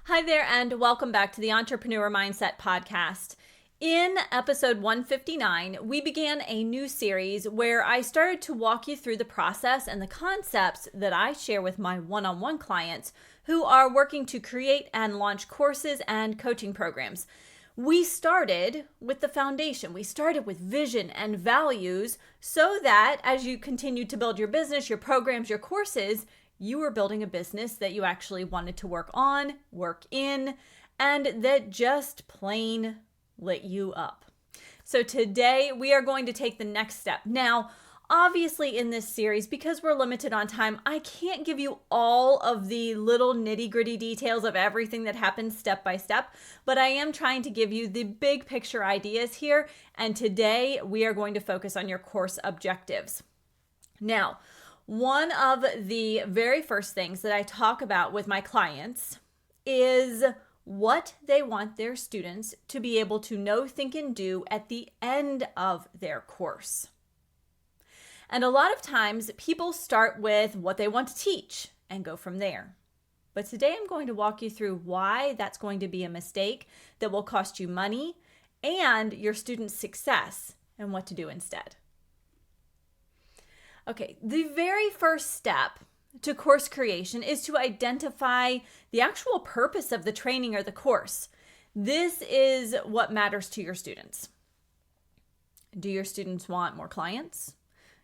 Hi there, and welcome back to the Entrepreneur Mindset Podcast. In episode 159, we began a new series where I started to walk you through the process and the concepts that I share with my one-on-one clients who are working to create and launch courses and coaching programs. We started with the foundation. We started with vision and values so that as you continue to build your business, your programs, your courses, you were building a business that you actually wanted to work on, work in, and that just plain lit you up. So today we are going to take the next step. Now, obviously in this series, because we're limited on time, I can't give you all of the little nitty-gritty details of everything that happens step by step, but I am trying to give you the big picture ideas here. And today we are going to focus on your course objectives. Now, one of the very first things that I talk about with my clients is what they want their students to be able to know, think, and do at the end of their course. And a lot of times people start with what they want to teach and go from there. But today I'm going to walk you through why that's going to be a mistake that will cost you money and your students' success and what to do instead. Okay, the very first step to course creation is to identify the actual purpose of the training or the course. This is what matters to your students. Do your students want more clients?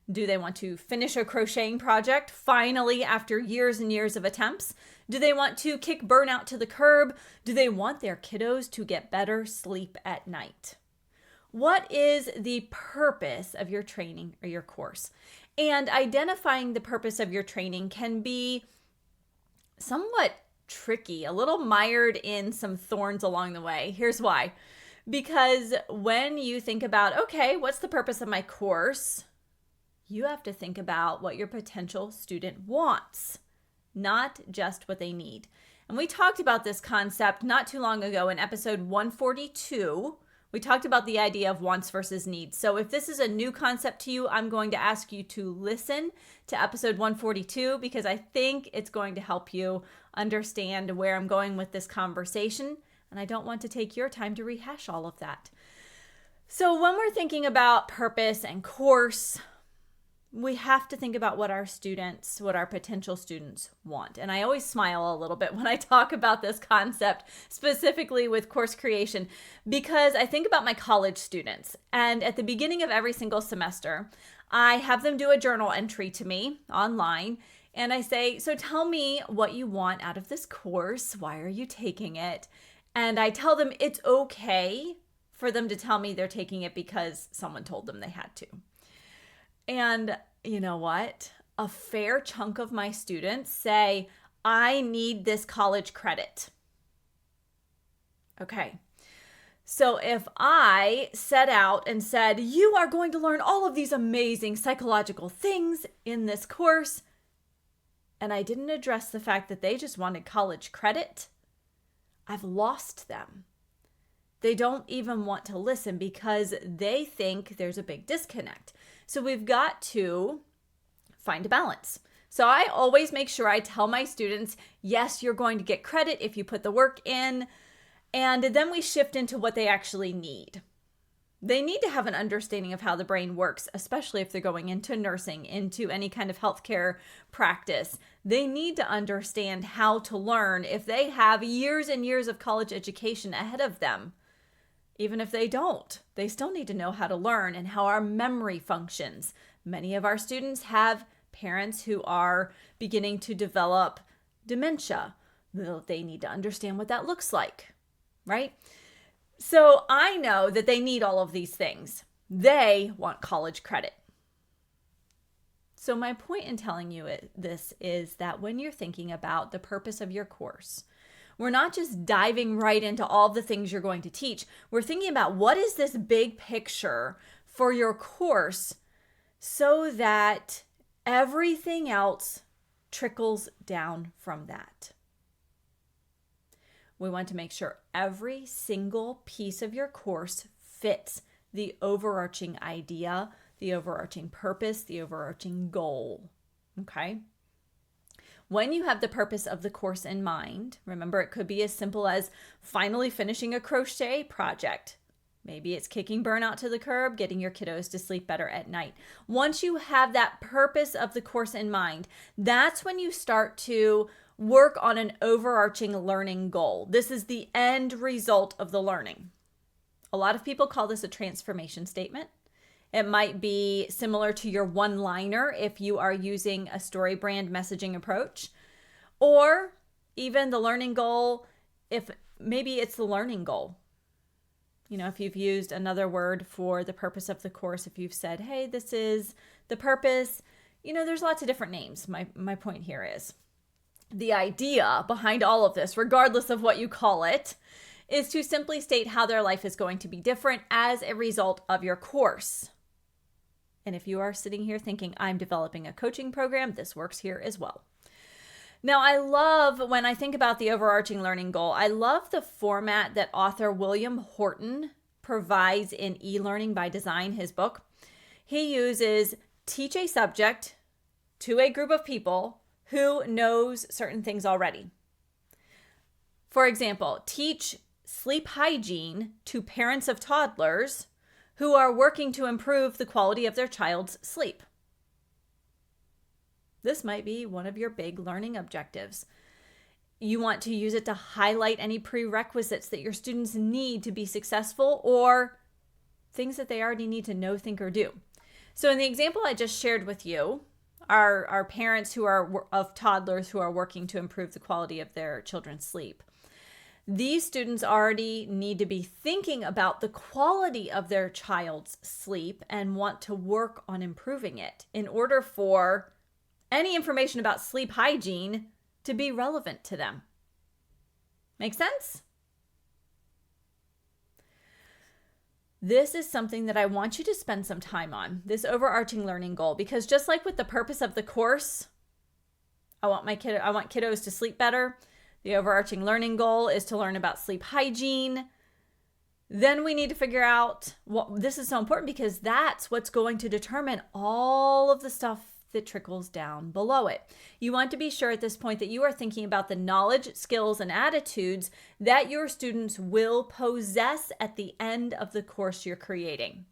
Do they want to finish a crocheting project finally after years and years of attempts? Do they want to kick burnout to the curb? Do they want their kiddos to get better sleep at night? What is the purpose of your training or your course? And identifying the purpose of your training can be somewhat tricky, a little mired in some thorns along the way. Here's why. Because when you think about, okay, what's the purpose of my course? You have to think about what your potential student wants, not just what they need. And we talked about this concept not too long ago in episode 142. We talked about the idea of wants versus needs. So if this is a new concept to you, I'm going to ask you to listen to episode 142 because I think it's going to help you understand where I'm going with this conversation. And I don't want to take your time to rehash all of that. So when we're thinking about purpose and course, we have to think about what our potential students want. And I always smile a little bit when I talk about this concept, specifically with course creation, because I think about my college students. And at the beginning of every single semester, I have them do a journal entry to me online. And I say, so tell me what you want out of this course. Why are you taking it? And I tell them it's okay for them to tell me they're taking it because someone told them they had to. And you know what? A fair chunk of my students say, I need this college credit. Okay. So if I set out and said, you are going to learn all of these amazing psychological things in this course, and I didn't address the fact that they just wanted college credit, I've lost them. They don't even want to listen because they think there's a big disconnect. So we've got to find a balance. So I always make sure I tell my students, yes, you're going to get credit if you put the work in. And then we shift into what they actually need. They need to have an understanding of how the brain works, especially if they're going into nursing, into any kind of healthcare practice. They need to understand how to learn if they have years and years of college education ahead of them. Even if they don't, they still need to know how to learn and how our memory functions. Many of our students have parents who are beginning to develop dementia. They need to understand what that looks like, right? So I know that they need all of these things. They want college credit. So my point in telling you this is that when you're thinking about the purpose of your course, we're not just diving right into all the things you're going to teach. We're thinking about what is this big picture for your course so that everything else trickles down from that. We want to make sure every single piece of your course fits the overarching idea, the overarching purpose, the overarching goal. Okay? When you have the purpose of the course in mind, remember it could be as simple as finally finishing a crochet project. Maybe it's kicking burnout to the curb, getting your kiddos to sleep better at night. Once you have that purpose of the course in mind, that's when you start to work on an overarching learning goal. This is the end result of the learning. A lot of people call this a transformation statement. It might be similar to your one-liner if you are using a story brand messaging approach, or even the learning goal if maybe it's the learning goal. If you've used another word for the purpose of the course, if you've said, hey, this is the purpose, there's lots of different names. My point here is the idea behind all of this, regardless of what you call it, is to simply state how their life is going to be different as a result of your course. And if you are sitting here thinking, I'm developing a coaching program, this works here as well. Now, I love, when I think about the overarching learning goal, I love the format that author William Horton provides in E-Learning by Design, his book. He uses teach a subject to a group of people who knows certain things already. For example, teach sleep hygiene to parents of toddlers who are working to improve the quality of their child's sleep. This might be one of your big learning objectives. You want to use it to highlight any prerequisites that your students need to be successful or things that they already need to know, think, or do. So in the example I just shared with you, our parents who are of toddlers who are working to improve the quality of their children's sleep. These students already need to be thinking about the quality of their child's sleep and want to work on improving it in order for any information about sleep hygiene to be relevant to them. Make sense? This is something that I want you to spend some time on, this overarching learning goal, because just like with the purpose of the course, I want kiddos to sleep better. The overarching learning goal is to learn about sleep hygiene. Then we need to figure out this is so important because that's what's going to determine all of the stuff that trickles down below it. You want to be sure at this point that you are thinking about the knowledge, skills, and attitudes that your students will possess at the end of the course you're creating.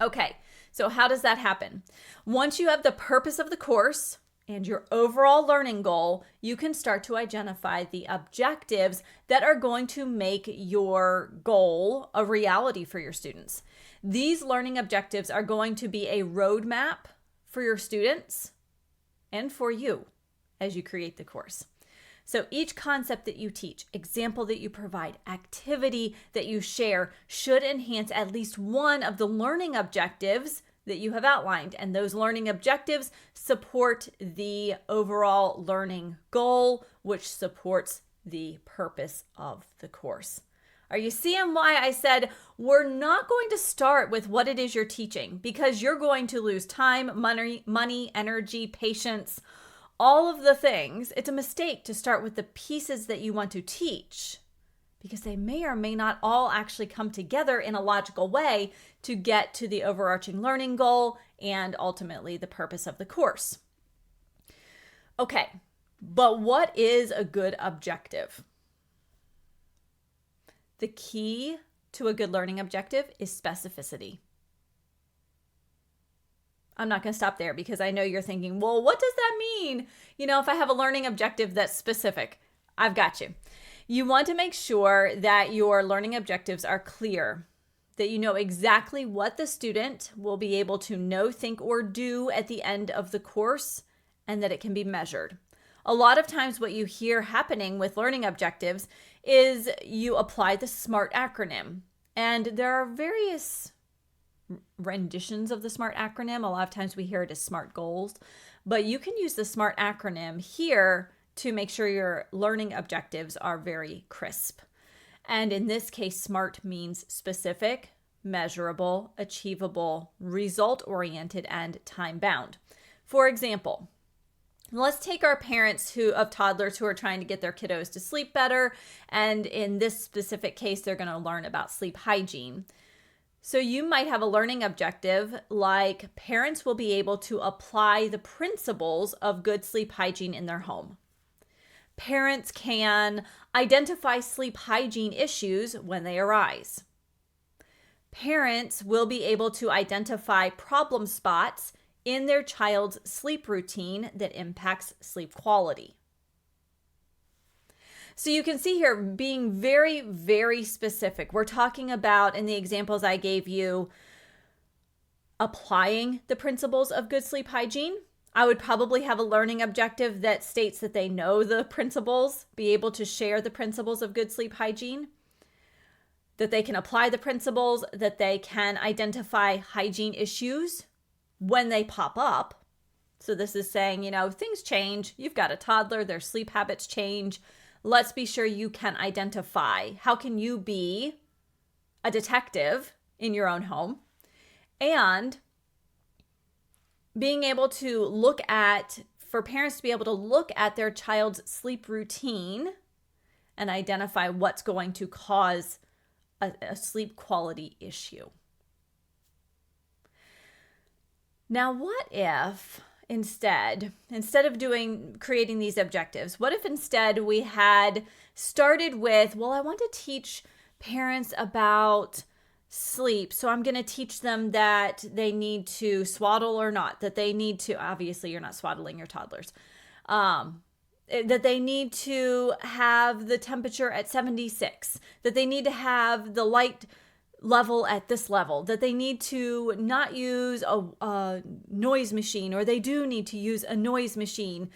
Okay, so how does that happen? Once you have the purpose of the course and your overall learning goal, you can start to identify the objectives that are going to make your goal a reality for your students. These learning objectives are going to be a roadmap for your students and for you as you create the course. So each concept that you teach, example that you provide, activity that you share should enhance at least one of the learning objectives that you have outlined. And those learning objectives support the overall learning goal, which supports the purpose of the course. Are you seeing why I said we're not going to start with what it is you're teaching? Because you're going to lose time, money, energy, patience, all of the things. It's a mistake to start with the pieces that you want to teach because they may or may not all actually come together in a logical way to get to the overarching learning goal and ultimately the purpose of the course. Okay, but what is a good objective? The key to a good learning objective is specificity. I'm not going to stop there because I know you're thinking, well, what does that mean? If I have a learning objective that's specific, I've got you. You want to make sure that your learning objectives are clear, that you know exactly what the student will be able to know, think, or do at the end of the course, and that it can be measured. A lot of times what you hear happening with learning objectives is you apply the SMART acronym. And there are various renditions of the SMART acronym. A lot of times we hear it as SMART goals, but you can use the SMART acronym here to make sure your learning objectives are very crisp. And in this case, SMART means specific, measurable, achievable, result-oriented, and time-bound. For example, let's take our parents of toddlers who are trying to get their kiddos to sleep better. And in this specific case, they're going to learn about sleep hygiene. So you might have a learning objective like parents will be able to apply the principles of good sleep hygiene in their home. Parents can identify sleep hygiene issues when they arise. Parents will be able to identify problem spots in their child's sleep routine that impacts sleep quality. So you can see here being very, very specific. We're talking about, in the examples I gave you, applying the principles of good sleep hygiene. I would probably have a learning objective that states that they know the principles, be able to share the principles of good sleep hygiene, that they can apply the principles, that they can identify hygiene issues when they pop up. So this is saying, things change. You've got a toddler, their sleep habits change. Let's be sure you can identify. How can you be a detective in your own home? And being able to for parents to be able to look at their child's sleep routine and identify what's going to cause a sleep quality issue. Now, what if instead of creating these objectives, what if instead we had started with, I want to teach parents about sleep. So I'm going to teach them that they need to swaddle or not, that they need to, obviously you're not swaddling your toddlers, that they need to have the temperature at 76, that they need to have the light level at this level, that they need to not use a noise machine, or they do need to use a noise machine.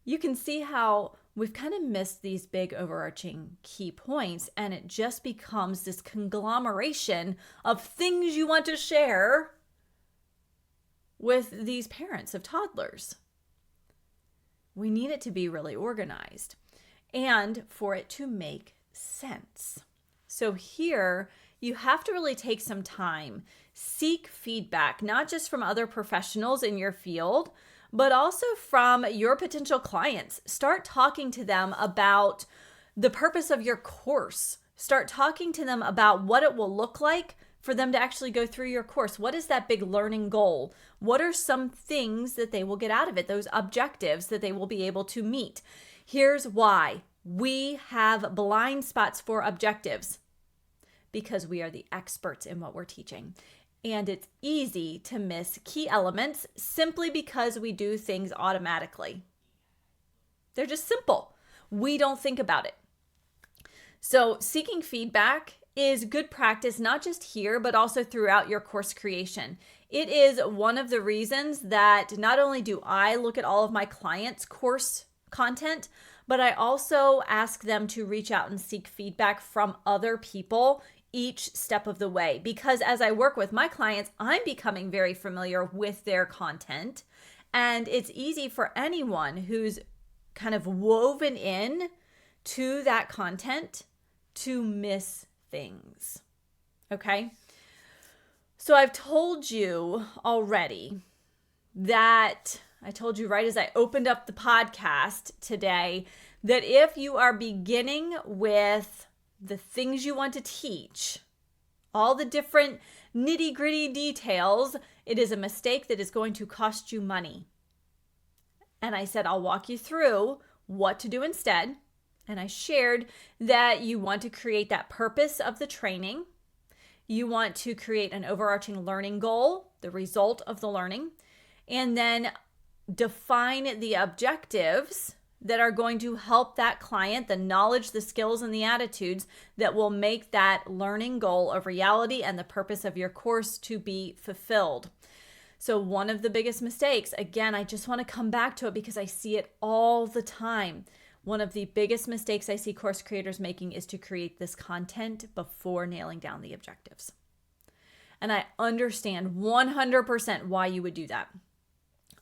You can see how we've kind of missed these big overarching key points, and it just becomes this conglomeration of things you want to share with these parents of toddlers. We need it to be really organized and for it to make sense. So here, you have to really take some time, seek feedback, not just from other professionals in your field, but also from your potential clients. Start talking to them about the purpose of your course. Start talking to them about what it will look like for them to actually go through your course. What is that big learning goal? What are some things that they will get out of it, those objectives that they will be able to meet? Here's why. We have blind spots for objectives because we are the experts in what we're teaching. And it's easy to miss key elements simply because we do things automatically. They're just simple. We don't think about it. So seeking feedback is good practice, not just here, but also throughout your course creation. It is one of the reasons that not only do I look at all of my clients' course content, but I also ask them to reach out and seek feedback from other people each step of the way. Because as I work with my clients, I'm becoming very familiar with their content. And it's easy for anyone who's kind of woven in to that content to miss things. Okay? So I've told you already that I told you right as I opened up the podcast today that if you are beginning with the things you want to teach, all the different nitty-gritty details, it is a mistake that is going to cost you money. And I said, I'll walk you through what to do instead. And I shared that you want to create that purpose of the training. You want to create an overarching learning goal, the result of the learning, and then define the objectives that are going to help that client, the knowledge, the skills, and the attitudes that will make that learning goal a reality and the purpose of your course to be fulfilled. So one of the biggest mistakes, again, I just want to come back to it because I see it all the time. One of the biggest mistakes I see course creators making is to create this content before nailing down the objectives. And I understand 100% why you would do that.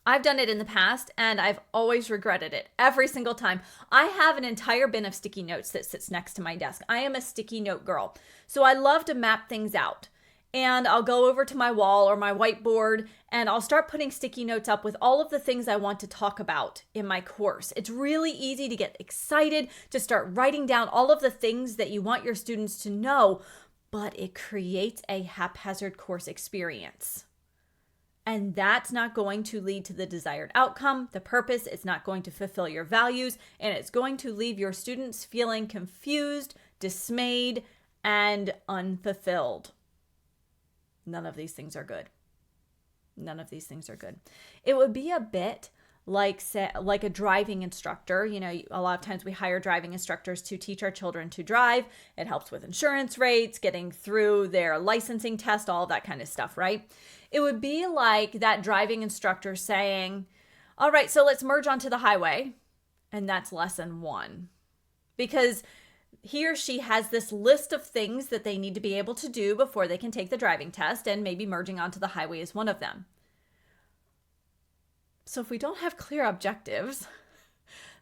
I've done it in the past and I've always regretted it every single time. I have an entire bin of sticky notes that sits next to my desk. I am a sticky note girl. So I love to map things out. And I'll go over to my wall or my whiteboard and I'll start putting sticky notes up with all of the things I want to talk about in my course. It's really easy to get excited, to start writing down all of the things that you want your students to know. but it creates a haphazard course experience. And that's not going to lead to the desired outcome, the purpose. It's not going to fulfill your values, and it's going to leave your students feeling confused, dismayed, and unfulfilled. None of these things are good. None of these things are good. It would be a bit like a driving instructor. You know, a lot of times we hire driving instructors to teach our children to drive. It helps with insurance rates, getting through their licensing test, all of that kind of stuff, right? It would be like that driving instructor saying, all right, so let's merge onto the highway. And that's lesson 1. Because he or she has this list of things that they need to be able to do before they can take the driving test, and maybe merging onto the highway is one of them. So if we don't have clear objectives,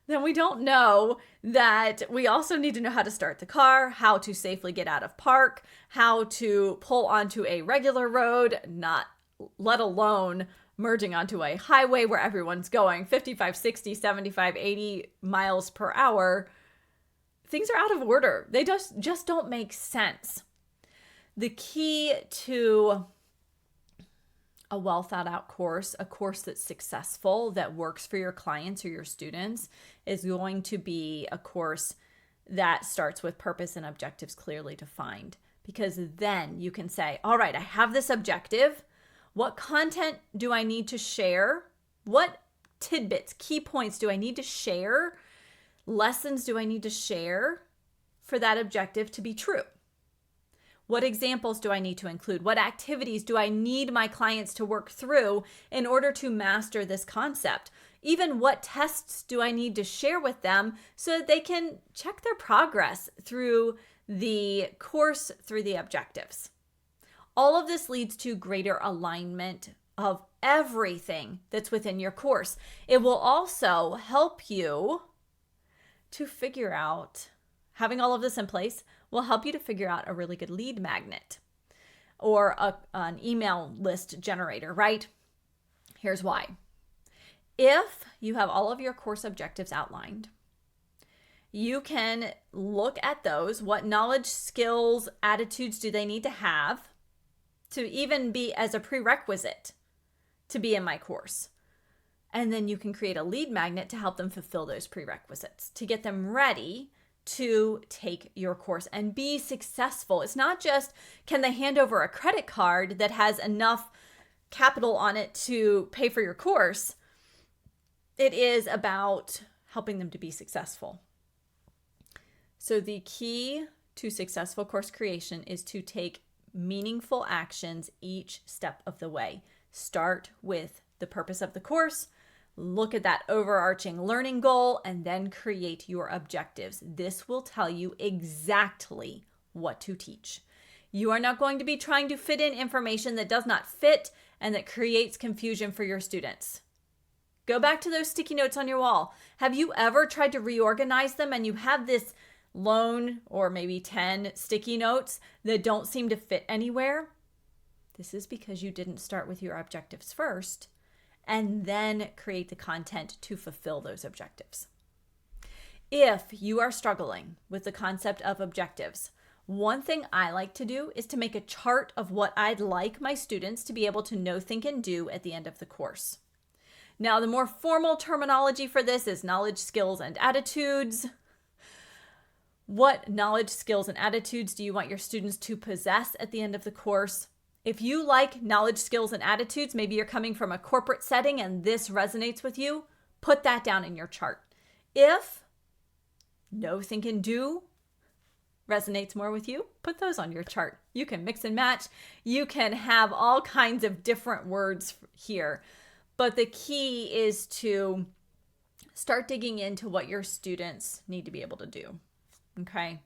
then we don't know that we also need to know how to start the car, how to safely get out of park, how to pull onto a regular road, not let alone merging onto a highway where everyone's going 55, 60, 75, 80 miles per hour. Things are out of order. They just don't make sense. The key to a well thought out course, a course that's successful, that works for your clients or your students, is going to be a course that starts with purpose and objectives clearly defined. Because then you can say, all right, I have this objective. What content do I need to share? What tidbits, key points do I need to share? Lessons do I need to share for that objective to be true? What examples do I need to include? What activities do I need my clients to work through in order to master this concept? Even what tests do I need to share with them so that they can check their progress through the course, through the objectives? All of this leads to greater alignment of everything that's within your course. It will also help you to figure out, having all of this in place will help you to figure out a really good lead magnet or an email list generator, right? Here's why. If you have all of your course objectives outlined, you can look at those. What knowledge, skills, attitudes do they need to have to even be as a prerequisite to be in my course? And then you can create a lead magnet to help them fulfill those prerequisites, to get them ready to take your course and be successful. It's not just, can they hand over a credit card that has enough capital on it to pay for your course? It is about helping them to be successful. So the key to successful course creation is to take meaningful actions each step of the way. Start with the purpose of the course, look at that overarching learning goal, and then create your objectives. This will tell you exactly what to teach. You are not going to be trying to fit in information that does not fit and that creates confusion for your students. Go back to those sticky notes on your wall. Have you ever tried to reorganize them and you have this lone or maybe 10 sticky notes that don't seem to fit anywhere? This is because you didn't start with your objectives first and then create the content to fulfill those objectives. If you are struggling with the concept of objectives, one thing I like to do is to make a chart of what I'd like my students to be able to know, think, and do at the end of the course. Now, the more formal terminology for this is knowledge, skills, and attitudes. What knowledge, skills, and attitudes do you want your students to possess at the end of the course? If you like knowledge, skills, and attitudes, maybe you're coming from a corporate setting and this resonates with you, put that down in your chart. If know, think, and do resonates more with you, put those on your chart. You can mix and match. You can have all kinds of different words here. But the key is to start digging into what your students need to be able to do. Okay?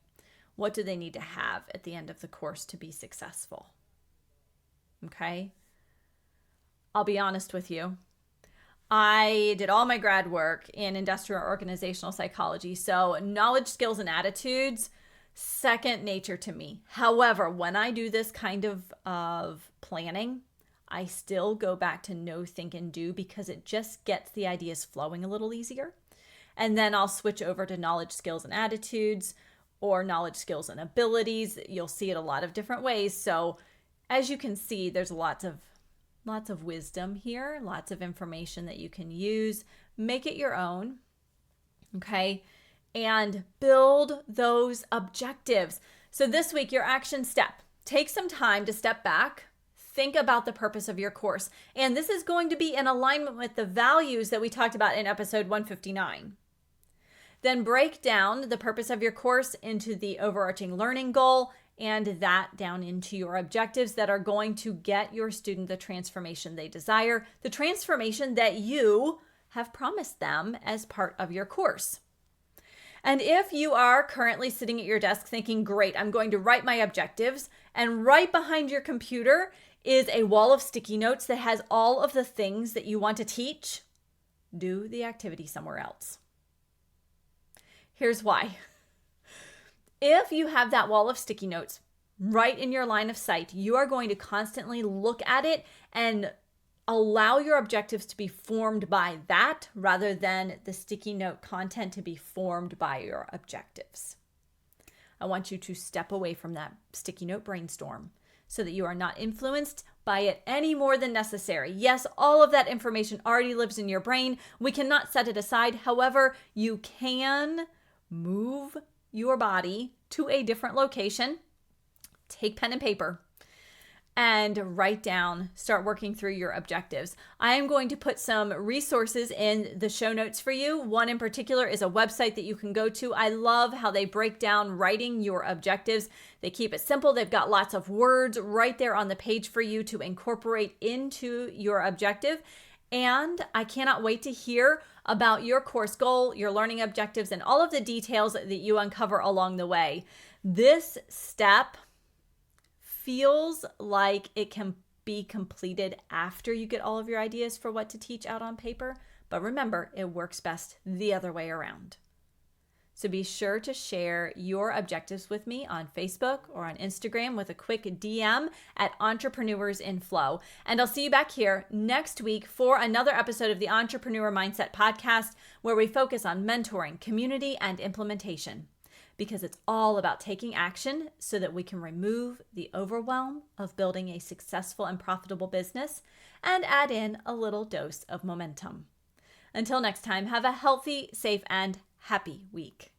What do they need to have at the end of the course to be successful? Okay? I'll be honest with you. I did all my grad work in industrial organizational psychology, so knowledge, skills, and attitudes, second nature to me. However, when I do this kind of planning, I still go back to know, think, and do because it just gets the ideas flowing a little easier. And then I'll switch over to knowledge, skills, and attitudes or knowledge, skills, and abilities. You'll see it a lot of different ways. So as you can see, there's lots of wisdom here, lots of information that you can use. Make it your own, okay? And build those objectives. So this week, your action step, take some time to step back, think about the purpose of your course. And this is going to be in alignment with the values that we talked about in episode 159. Then break down the purpose of your course into the overarching learning goal and that down into your objectives that are going to get your student the transformation they desire, the transformation that you have promised them as part of your course. And if you are currently sitting at your desk thinking, great, I'm going to write my objectives, and right behind your computer is a wall of sticky notes that has all of the things that you want to teach, do the activity somewhere else. Here's why. If you have that wall of sticky notes right in your line of sight, you are going to constantly look at it and allow your objectives to be formed by that rather than the sticky note content to be formed by your objectives. I want you to step away from that sticky note brainstorm so that you are not influenced by it any more than necessary. Yes, all of that information already lives in your brain. We cannot set it aside. However, you can move your body to a different location, take pen and paper, and write down, start working through your objectives. I am going to put some resources in the show notes for you. One in particular is a website that you can go to. I love how they break down writing your objectives. They keep it simple. They've got lots of words right there on the page for you to incorporate into your objective. And I cannot wait to hear about your course goal, your learning objectives, and all of the details that you uncover along the way. This step feels like it can be completed after you get all of your ideas for what to teach out on paper, but remember, it works best the other way around. So be sure to share your objectives with me on Facebook or on Instagram with a quick DM at Entrepreneurs in Flow. And I'll see you back here next week for another episode of the Entrepreneur Mindset Podcast, where we focus on mentoring, community, and implementation. Because it's all about taking action so that we can remove the overwhelm of building a successful and profitable business and add in a little dose of momentum. Until next time, have a healthy, safe, and happy week.